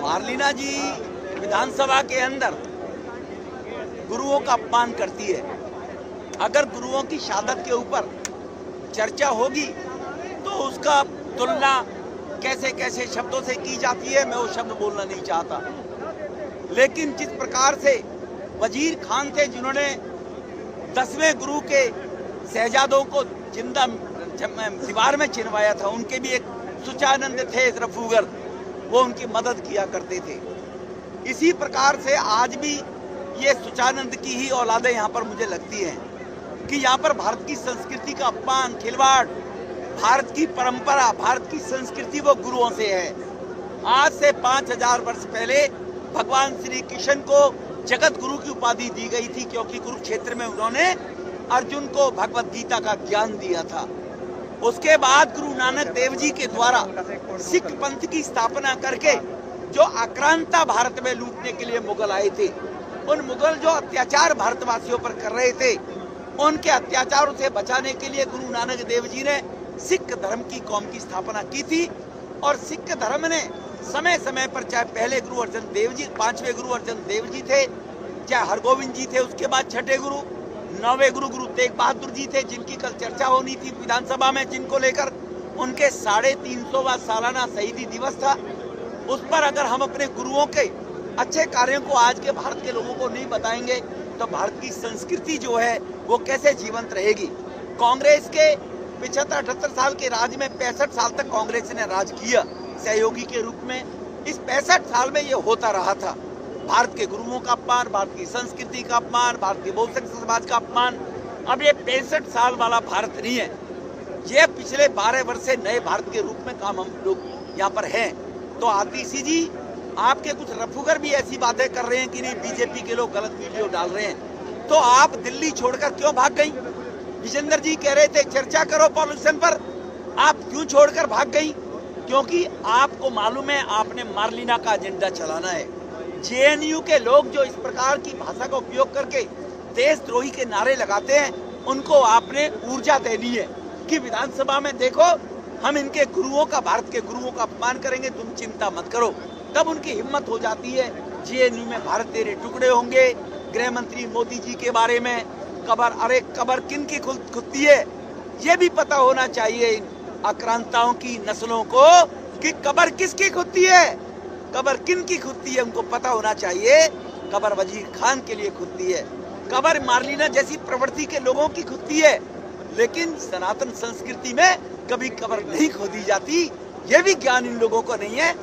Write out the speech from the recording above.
मार्लिना जी विधानसभा के अंदर गुरुओं का अपमान करती है। अगर गुरुओं की शहादत के ऊपर चर्चा होगी तो उसका तुलना कैसे कैसे शब्दों से की जाती है, मैं वो शब्द बोलना नहीं चाहता। लेकिन जिस प्रकार से वजीर खान थे जिन्होंने 10वें गुरु के शहजादों को जिंदा दीवार में चिनवाया था, उनके भी एक सुचानंद थे रफूगर, वो उनकी मदद किया करते थे। इसी प्रकार से आज भी ये सुचानंद की ही औलादें यहाँ पर मुझे लगती हैं कि यहाँ पर भारत की संस्कृति का अपमान, खिलवाड़, भारत की परंपरा, भारत की संस्कृति वो गुरुओं से है। आज से 5000 वर्ष पहले भगवान श्री कृष्ण को जगत गुरु की उपाधि दी गई थी, क्योंकि कुरुक्षेत्र में उन्होंने अर्जुन को भगवत गीता का ज्ञान दिया था। उसके बाद गुरु नानक देव जी के द्वारा सिख पंथ की स्थापना करके जो आक्रांता भारत में लूटने के लिए मुगल आए थे, उन मुगल जो अत्याचार भारतवासियों पर कर रहे थे, उनके अत्याचारों से बचाने के लिए गुरु नानक देव जी ने सिख धर्म की कौम की स्थापना की थी। और सिख धर्म ने समय समय पर, चाहे पहले गुरु अर्जन देव जी, 5वें गुरु अर्जन देव जी थे, चाहे हरगोविंद जी थे, उसके बाद 6ठे गुरु, 9वें गुरु गुरु तेग बहादुर जी थे, जिनकी कल चर्चा होनी थी विधानसभा में, जिनको लेकर उनके 350वां सालाना शहीदी दिवस था। उस पर अगर हम अपने गुरुओं के अच्छे कार्यों को आज के भारत के लोगों को नहीं बताएंगे तो भारत की संस्कृति जो है वो कैसे जीवंत रहेगी। कांग्रेस के 75-78 साल के राज में 65 साल तक कांग्रेस ने राज किया सहयोगी के रूप में। इस 65 साल में ये होता रहा था, भारत के गुरुओं का अपमान, भारत की संस्कृति का अपमान, भारत के बहुसंख्य समाज का अपमान। अब ये 65 साल वाला भारत नहीं है, ये पिछले 12 वर्ष से नए भारत के रूप में काम हम लोग यहाँ पर हैं। तो आतिशी जी, आपके कुछ रफूगर भी ऐसी बातें कर रहे हैं कि नहीं बीजेपी के लोग गलत वीडियो डाल रहे हैं, तो आप दिल्ली छोड़कर क्यों भाग गई? विजेंद्र जी कह रहे थे चर्चा करो पॉल्यूशन पर, आप क्यों छोड़कर भाग गई? क्योंकि आपको मालूम है आपने मार्लिना का एजेंडा चलाना है। जेएनयू के लोग जो इस प्रकार की भाषा का उपयोग करके देशद्रोही के नारे लगाते हैं, उनको आपने ऊर्जा देनी है कि विधानसभा में देखो हम इनके गुरुओं का, भारत के गुरुओं का अपमान करेंगे, तुम चिंता मत करो। तब उनकी हिम्मत हो जाती है। जेएनयू में भारत तेरे टुकड़े होंगे, गृह मंत्री मोदी जी के बारे में कबर, अरे कबर किन की खुदती है ये भी पता होना चाहिए इन आक्रांताओं की नस्लों को कि कबर किसकी खुदती है, कबर किन की खुदती है, उनको पता होना चाहिए। कबर वजीर खान के लिए खुदती है, कबर मार्लिना जैसी प्रवृत्ति के लोगों की खुदती है, लेकिन सनातन संस्कृति में कभी कबर नहीं खोदी जाती। ये भी ज्ञान इन लोगों को नहीं है।